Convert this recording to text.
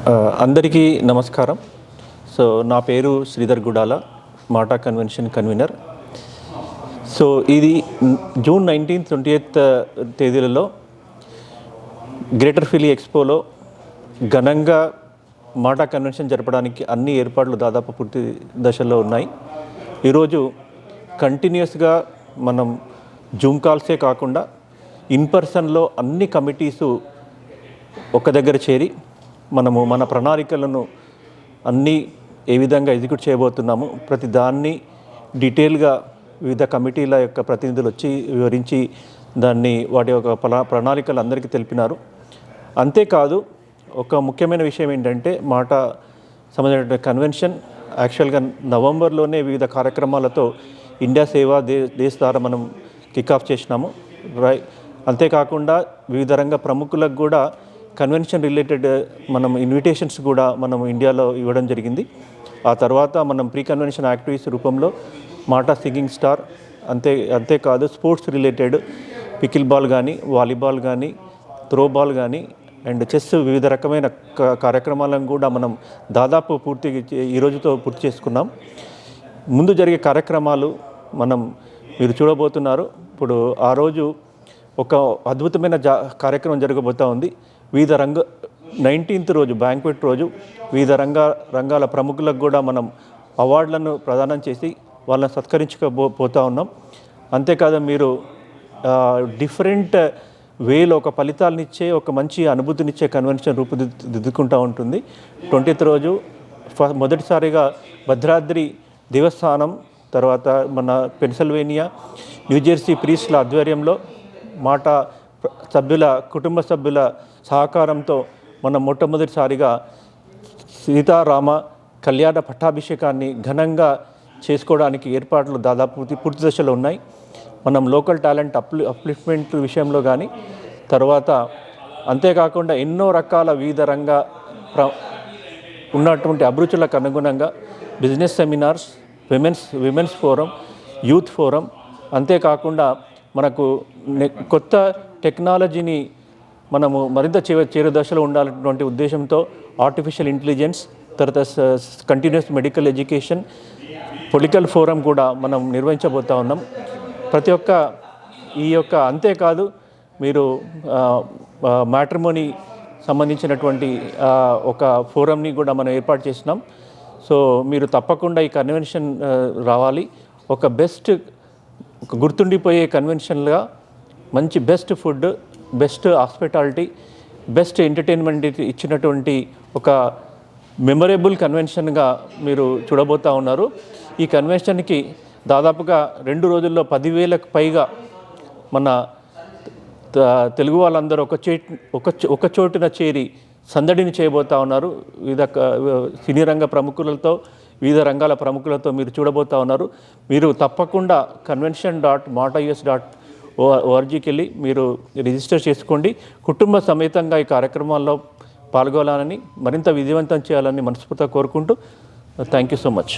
అందరికీ నమస్కారం. సో నా పేరు శ్రీధర్ గుడాల, మాటా కన్వెన్షన్ కన్వీనర్. సో ఇది జూన్ 19, 20 తేదీలలో గ్రేటర్ ఫిలీ ఎక్స్పోలో ఘనంగా మాటా కన్వెన్షన్ జరపడానికి అన్ని ఏర్పాట్లు దాదాపు పూర్తి దశలో ఉన్నాయి. ఈరోజు కంటిన్యూస్గా మనం జూమ్ కాల్సే కాకుండా ఇన్ పర్సన్లో అన్ని కమిటీసు ఒక దగ్గర చేరి మనము మన ప్రణాళికలను అన్నీ ఏ విధంగా ఎగ్జిక్యూట్ చేయబోతున్నాము, ప్రతి దాన్ని డీటెయిల్గా వివిధ కమిటీల యొక్క ప్రతినిధులు వచ్చి వివరించి దాన్ని వాటి యొక్క ప్రణాళికలు అందరికీ తెలిపినారు. అంతేకాదు ఒక ముఖ్యమైన విషయం ఏంటంటే మాటా సంబంధించిన కన్వెన్షన్ యాక్చువల్గా నవంబర్లోనే వివిధ కార్యక్రమాలతో ఇండియా సేవా దేశ్ ద్వారా మనం కిక్ ఆఫ్ చేసినాము. అంతేకాకుండా వివిధ రంగ ప్రముఖులకు కూడా కన్వెన్షన్ రిలేటెడ్ మనం ఇన్విటేషన్స్ కూడా మనం ఇండియాలో ఇవ్వడం జరిగింది. ఆ తర్వాత మనం ప్రీ కన్వెన్షన్ యాక్టివిటీస్ రూపంలో మాటా సింగింగ్ స్టార్, అంతేకాదు స్పోర్ట్స్ రిలేటెడ్ పికిల్ బాల్ కానీ, వాలీబాల్ కానీ, త్రో బాల్ కానీ అండ్ చెస్ వివిధ రకమైన కార్యక్రమాలను కూడా మనం దాదాపు ఈ రోజుతో పూర్తి చేసుకున్నాం. ముందు జరిగే కార్యక్రమాలు మీరు చూడబోతున్నారు. ఇప్పుడు ఆ రోజు ఒక అద్భుతమైన కార్యక్రమం జరగబోతూ ఉంది. 19th రోజు బ్యాంక్వెట్ రోజు వివిధ రంగాల ప్రముఖులకు కూడా మనం అవార్డులను ప్రదానం చేసి వాళ్ళని సత్కరించుకోబోతూ ఉన్నాం. అంతేకాదు మీరు డిఫరెంట్ వేలో ఒక ఫలితాలనిచ్చే, ఒక మంచి అనుభూతినిచ్చే కన్వెన్షన్ రూపుదిద్దుకుంటూ ఉంటుంది. 20th రోజు మొదటిసారిగా భద్రాద్రి దేవస్థానం, తర్వాత మన పెన్సిల్వేనియా, న్యూజెర్సీ ప్రీస్ట్ల ఆధ్వర్యంలో మాటా కుటుంబ సభ్యుల సహకారంతో మనం మొట్టమొదటిసారిగా సీతారామ కళ్యాణ పట్టాభిషేకాన్ని ఘనంగా చేసుకోవడానికి ఏర్పాట్లు దాదాపు పూర్తి దశలో ఉన్నాయి. మనం లోకల్ టాలెంట్ అప్లిఫ్ట్మెంట్ విషయంలో కానీ, తర్వాత అంతేకాకుండా ఎన్నో రకాల వివిధ ఉన్నటువంటి అభిరుచులకు అనుగుణంగా business seminars, women's forum, youth forum, అంతేకాకుండా మనకు కొత్త టెక్నాలజీని మనము మరింత చేరు దశలో ఉండాలన్నటువంటి ఉద్దేశంతో ఆర్టిఫిషియల్ ఇంటెలిజెన్స్, తర్వాత continuous medical education, political forum కూడా మనం నిర్వహించబోతూ ఉన్నాం. ప్రతి ఒక్క అంతేకాదు మీరు మ్యాట్రిమోనీ సంబంధించినటువంటి ఒక ఫోరంని కూడా మనం ఏర్పాటు చేసినాం. సో మీరు తప్పకుండా ఈ కన్వెన్షన్ రావాలి. ఒక గుర్తుండిపోయే కన్వెన్షన్గా మంచి best food, best hospitality, best entertainment ఇచ్చినటువంటి ఒక మెమరబుల్ కన్వెన్షన్గా మీరు చూడబోతూ ఉన్నారు. ఈ కన్వెన్షన్కి దాదాపుగా 2 రోజుల్లో 10,000కు పైగా మన తెలుగు వాళ్ళందరూ ఒక చోటున చేరి సందడిని చేయబోతూ ఉన్నారు. వివిధ సినీ రంగ ప్రముఖులతో, వివిధ రంగాల ప్రముఖులతో మీరు చూడబోతూ ఉన్నారు. మీరు తప్పకుండా convention.matais.orgకి వెళ్ళి మీరు రిజిస్టర్ చేసుకోండి. కుటుంబ సమేతంగా ఈ కార్యక్రమాల్లో పాల్గొనాలని, మరింత విజయవంతం చేయాలని మనస్ఫూర్తిగా కోరుకుంటూ థ్యాంక్ యూ సో మచ్.